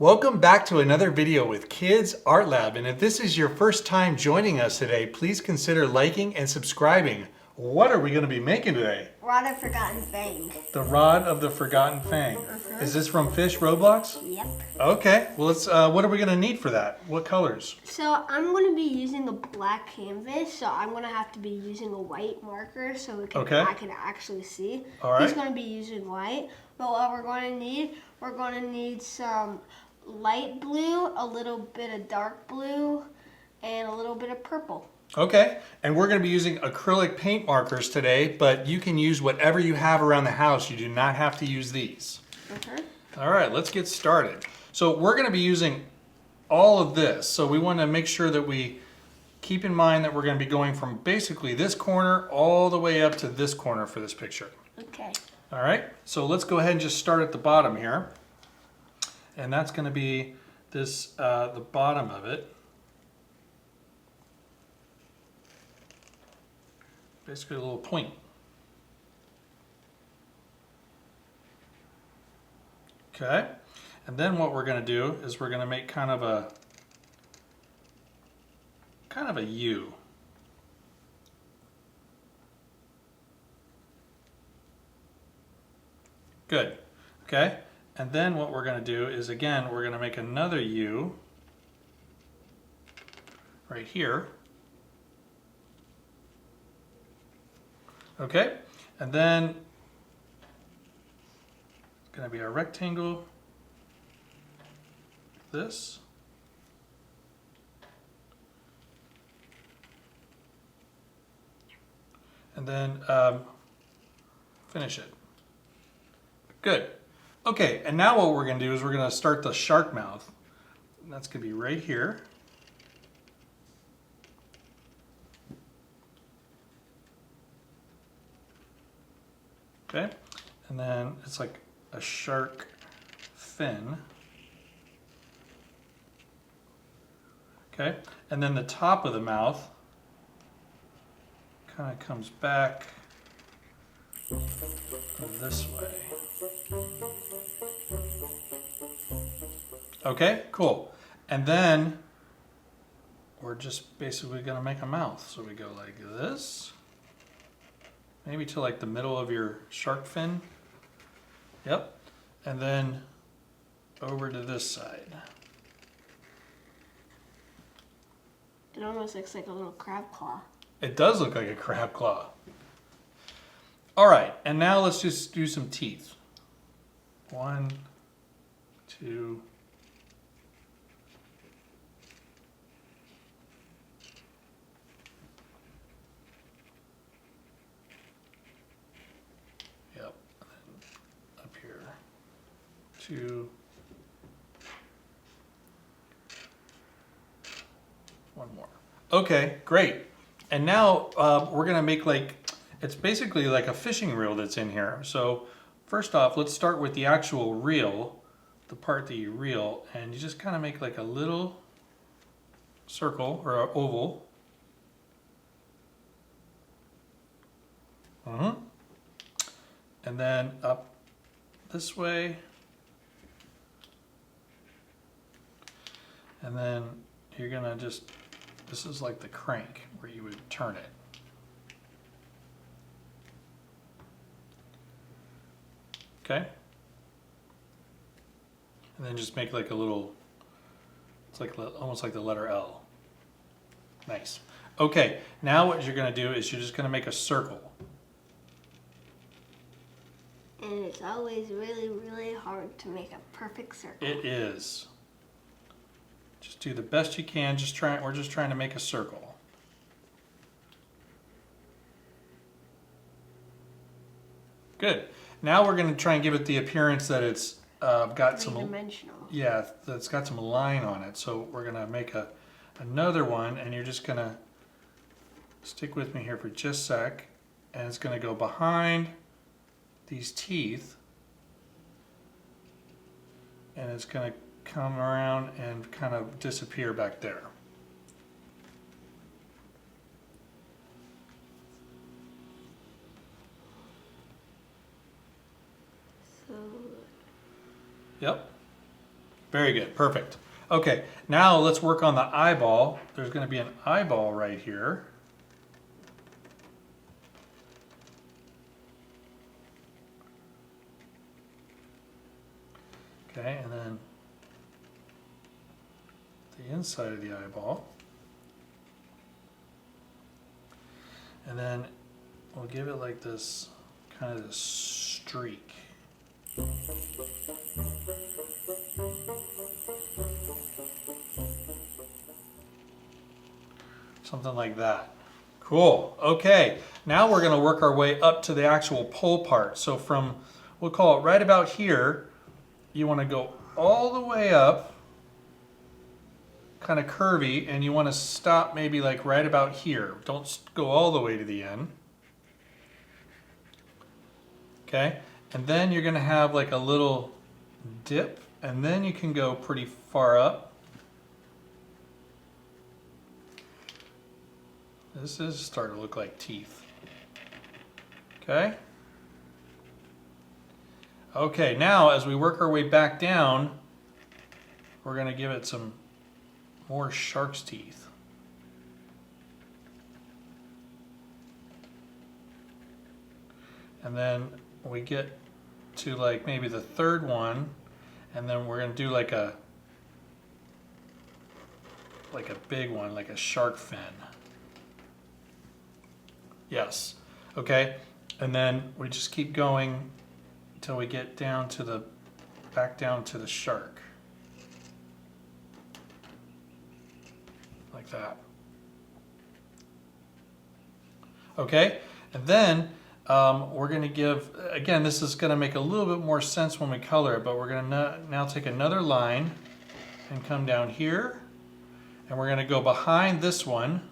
Welcome back to another video with Kids Art Lab, and if this is your first time joining us today, please consider liking and subscribing. What are we going to be making today? Rod of Forgotten Fang. The Rod of the Forgotten Fang. Is this from Fish Roblox? Yep. Okay, well what are we going to need for that? What colors? So I'm going to be using a black canvas, so I'm going to have to be using a white marker so I can actually see. All right. He's going to be using white, but what we're going to need some light blue, a little bit of dark blue, and a little bit of purple. Okay, and we're going to be using acrylic paint markers today, but you can use whatever you have around the house. You do not have to use these. Okay. All right, let's get started. So we're going to be using all of this. So we want to make sure that we keep in mind that we're going to be going from basically this corner all the way up to this corner for this picture. Okay. All right, so let's go ahead and just start at the bottom here. And that's going to be this, the bottom of it. Basically a little point. Okay, and then what we're going to do is we're going to make kind of a U. Good. Okay, and then what we're going to do is, again, we're going to make another U right here. Okay, and then it's going to be a rectangle, this. And then finish it. Good. Okay, and now what we're going to do is we're going to start the shark mouth. And that's going to be right here. Okay, and then it's like a shark fin. Okay, and then the top of the mouth kind of comes back this way. Okay, cool. And then we're just basically going to make a mouth. So we go like this. Maybe to like the middle of your shark fin. Yep. And then over to this side. It almost looks like a little crab claw. It does look like a crab claw. All right, and now let's just do some teeth. 1, 2. Yep, and then up here. 2. 1 more. Okay, great. And now we're gonna make it's basically like a fishing reel that's in here. So first off, let's start with the actual reel, the part that you reel, and you just kind of make like a little circle or an oval. And then up this way. And then you're gonna just, this is like the crank where you would turn it. Okay? And then just make like a little, it's like almost like the letter L. Nice. Okay, now what you're going to do is you're just going to make a circle. And it's always really, really hard to make a perfect circle. It is. Just do the best you can. We're just trying to make a circle. Good. Now we're going to try and give it the appearance that it's got some, yeah, that's got some line on it. So we're going to make another one, and you're just going to stick with me here for just a sec, and it's going to go behind these teeth, and it's going to come around and kind of disappear back there. Yep. Very good, perfect. Okay, now let's work on the eyeball. There's going to be an eyeball right here. Okay, and then the inside of the eyeball. And then we'll give it like this, kind of this streak. Something like that. Cool. Okay, now we're going to work our way up to the actual pole part. So from, we'll call it right about here, you want to go all the way up, kind of curvy, and you want to stop maybe like right about here. Don't go all the way to the end. Okay, and then you're going to have like a little dip, and then you can go pretty far up. This is starting to look like teeth. Okay. Okay, now as we work our way back down, we're going to give it some more shark's teeth. And then we get to like maybe the third one, and then we're going to do like a big one, like a shark fin. Yes. Okay. And then we just keep going until we get down to the, back down to the shark. Like that. Okay. And then we're going to give, again, this is going to make a little bit more sense when we color it, but we're going to now take another line and come down here. And we're going to go behind this one.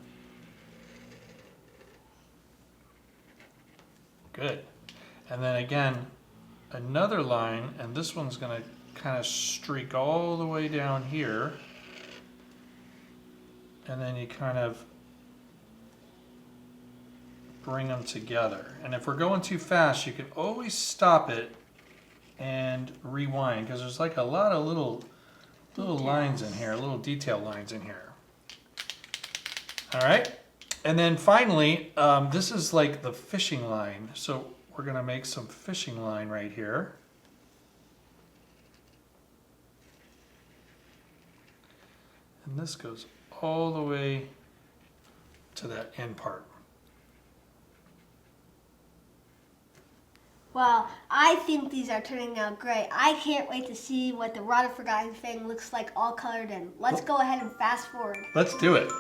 Good. And then again, another line, and this one's going to kind of streak all the way down here. And then you kind of bring them together. And if we're going too fast, you can always stop it and rewind, because there's like a lot of little lines in here, little detail lines in here. All right. And then finally, this is like the fishing line. So we're going to make some fishing line right here. And this goes all the way to that end part. Well, I think these are turning out great. I can't wait to see what the Rod of Forgotten Fang looks like all colored in. Let's go ahead and fast forward. Let's do it.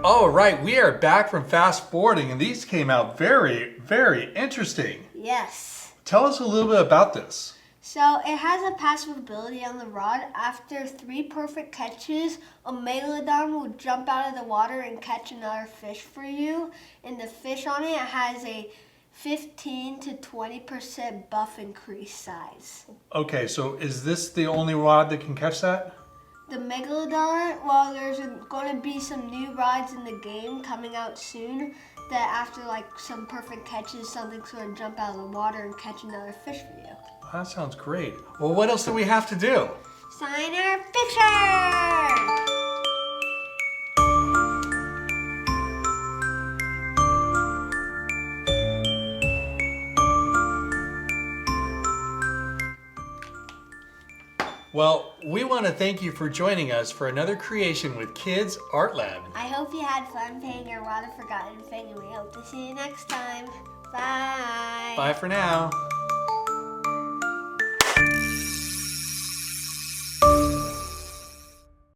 All right, we are back from fast forwarding, and these came out very, very interesting. Yes. Tell us a little bit about this. So it has a passive ability on the rod. After 3 perfect catches, a megalodon will jump out of the water and catch another fish for you. And the fish on it has a 15 to 20% buff increase size. Okay, so is this the only rod that can catch that? The megalodon, well, there's going to be some new rods in the game coming out soon that after like some perfect catches, something's going to jump out of the water and catch another fish for you. That sounds great. Well, what else do we have to do? Sign our picture! Well, we want to thank you for joining us for another creation with Kids Art Lab. I hope you had fun playing our Rod of Forgotten thing, and we hope to see you next time. Bye. Bye for now.